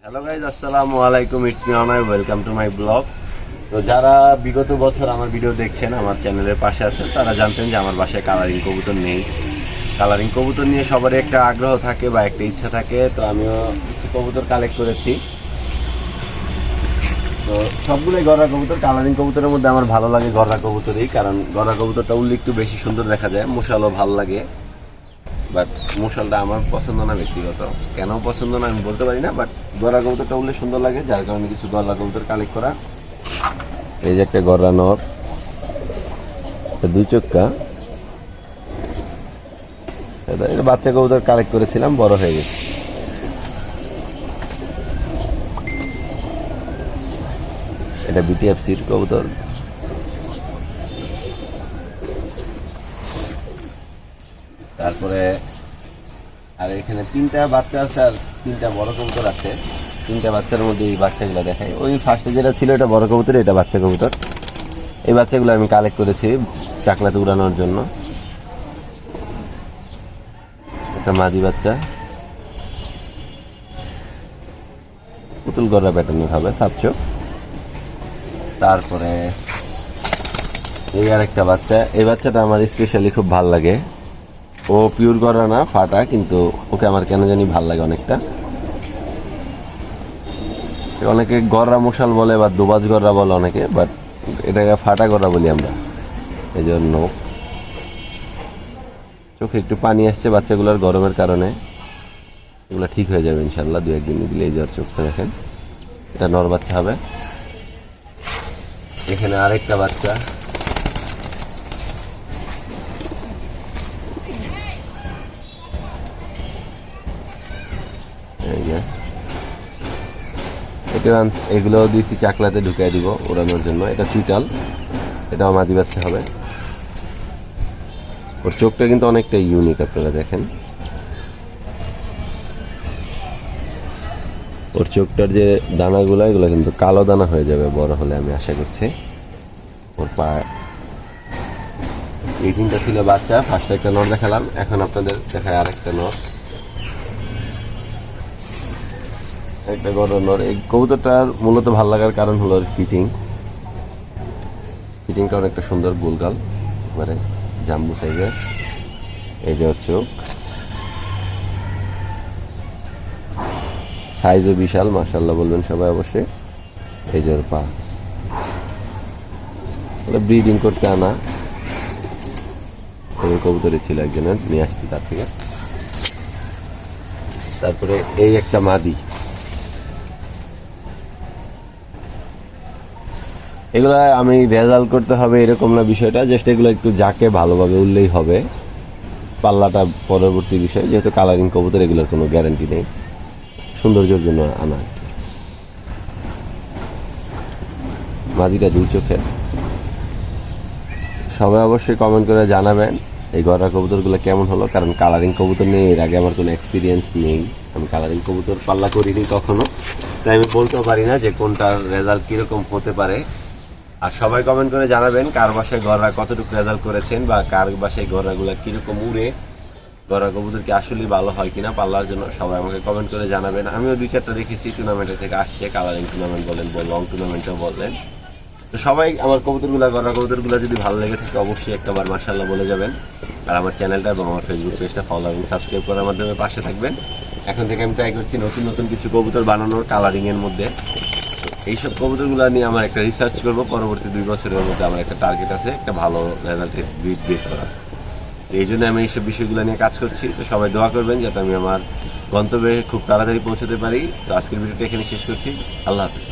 Hello guys, আসসালামু আলাইকুম। It's me Anoy, welcome to my blog. তো যারা বিগত বছর আমার ভিডিও দেখছেন, আমার চ্যানেলের পাশে আছেন, তারা জানতেন যে আমার বাসায় কালারিং কবুতর নেই। কালারিং কবুতর নিয়ে সবারই একটা আগ্রহ থাকে বা একটা ইচ্ছা থাকে। তো আমিও কিছু কবুতর কালেক্ট করেছি। তো সবগুলোই গররা কবুতর। কালারিং কবুতরের মধ্যে আমার ভালো লাগে গররা কবুতরই, কারণ গররা কবুতরটা উল্লে একটু বেশি সুন্দর দেখা যায়, মশালও ভালো লাগে। বাট মশালটা আমার পছন্দ না, ব্যক্তিগত কেন পছন্দ না আমি বলতে পারি না। বাট গররা কবুতরটা উঠলে সুন্দর লাগে, যার কারণে কিছু গররা কবুতর কালেক্ট করা। এই যে একটা গররা নর, দুই চক্কা, এটা বাচ্চা কবুতর কালেক্ট করেছিলাম, বড় হয়ে গেছে। এটা বিটিএফসির কবুতর। তারপরে আর এখানে তিনটা বাচ্চা আছে আর তিনটা বড় কবুতর আছে। তিনটা বাচ্চার মধ্যে এই বাচ্চাগুলো দেখাই। ওই ফার্স্টে যেটা ছিল এটা বড় কবুতর, এটা বাচ্চা কবুতর। এই বাচ্চাগুলো আমি কালেক্ট করেছি চাকলাতে উড়ানোর জন্য। একটা মাদি বাচ্চা, পুতুল গড়া প্যাটার্নের হবে, সাতশো। তারপরে এই আর একটা বাচ্চা। এই বাচ্চাটা আমার স্পেশালি খুব ভাল লাগে। ও পিওর গড়া না, ফাটা, কিন্তু ওকে আমার কেন জানি ভাল লাগে অনেকটা। অনেকে গড়া মশাল বলে বা দোবাজ গড়া বলে অনেকে, বাট এটাকে ফাটা গড়া বলি আমরা। এই জন্য চোখে একটু পানি আসছে বাচ্চাগুলোর গরমের কারণে। এগুলো ঠিক হয়ে যাবে ইনশাল্লাহ, দু একদিন দিলে। এই যার চোখটা দেখেন, এটা নর বাচ্চা হবে। এখানে আরেকটা বাচ্চা, এগুলো দিয়েছি চাকলাতে ঢুকিয়ে দিব ওড়ানোর জন্য। এটা চুইটাল, এটাও মাদি বাচ্চা হবে। ওর চোখটা কিন্তু অনেকটা ইউনিক, আপনারা দেখেন। ওর চোখটার যে দানাগুলো, এগুলো কিন্তু কালো দানা হয়ে যাবে বড় হলে, আমি আশা করছি। ওর পা, এই তিনটা ছিল বাচ্চা। ফার্স্টে একটা নর দেখালাম, এখন আপনাদের দেখায় আরেকটা নর, একটা গড় নর। এই কবুতরটার মূলত ভালো লাগার কারণ হলো ফিটিংটা অনেকটা সুন্দর, গোলগাল, মানে জাম্বু সাইজের। এই যে ওর চোখ, সাইজও বিশাল, মাশাআল্লাহ বলবেন সবাই অবশ্যই। এই যে ওর পা, ব্রিডিং করতে আনা ওই কবুতরই ছিল, একজনের নিয়ে আসছি তার থেকে। তারপরে এই একটা মাদি। এগুলো আমি রেজাল্ট করতে হবে এরকম না বিষয়টা, জাস্ট এগুলো একটু যাকে ভালোভাবে উঠলেই হবে। পাল্লাটা পরবর্তী বিষয়, যেহেতু কালারিং কবুতর, এগুলোর কোনো গ্যারান্টি নেই, সৌন্দর্যের জন্য আনা। মাদিটা দুই চোখের। সবাই অবশ্যই কমেন্ট করে জানাবেন এই গড়া কবুতরগুলো কেমন হলো, কারণ কালারিং কবুতর নিয়ে এর আগে আমার কোনো এক্সপিরিয়েন্স নেই। আমি কালারিং কবুতর পাল্লা করিনি কখনো, তাই আমি বলতেও পারি না যে কোনটার রেজাল্ট কীরকম হতে পারে। আর সবাই কমেন্ট করে জানাবেন কার বাসায় গড়া কতটুকু রেজাল্ট করেছেন, বা কার বাসায় গড়াগুলো কীরকম উড়ে, গড়া কবুতর কি আসলে ভালো হয় কিনা পাল্লার জন্য। সবাই আমাকে কমেন্ট করে জানাবেন। আমিও দুই চারটা দেখেছি টুর্নামেন্টের থেকে আসছে, কালারিং টুর্নামেন্ট বলেন, লং টুর্নামেন্টও বললেন। তো সবাই আমার কবুতরগুলো, গড়া কবুতরগুলো যদি ভালো লেগে থাকে অবশ্যই একটাবার মাশাআল্লাহ বলে যাবেন। আর আমার চ্যানেলটা এবং আমার ফেসবুক পেজটা ফলো এবং সাবস্ক্রাইব করার মাধ্যমে পাশে থাকবেন। এখন থেকে আমি ট্রাই করছি নতুন নতুন কিছু কবুতর বানানোর কালারিংয়ের মধ্যে। এইসব কবুতরগুলো নিয়ে আমার একটা রিসার্চ করব পরবর্তী 2 বছরের মধ্যে। আমার একটা টার্গেট আছে একটা ভালো রেজাল্টের ব্রিড বের করা। এই জন্য আমি এইসব বিষয়গুলো নিয়ে কাজ করছি। তো সবাই দোয়া করবেন যাতে আমি আমার গন্তব্যে খুব তাড়াতাড়ি পৌঁছাতে পারি। তো আজকের ভিডিওটা এখানে শেষ করছি। আল্লাহ হাফিজ।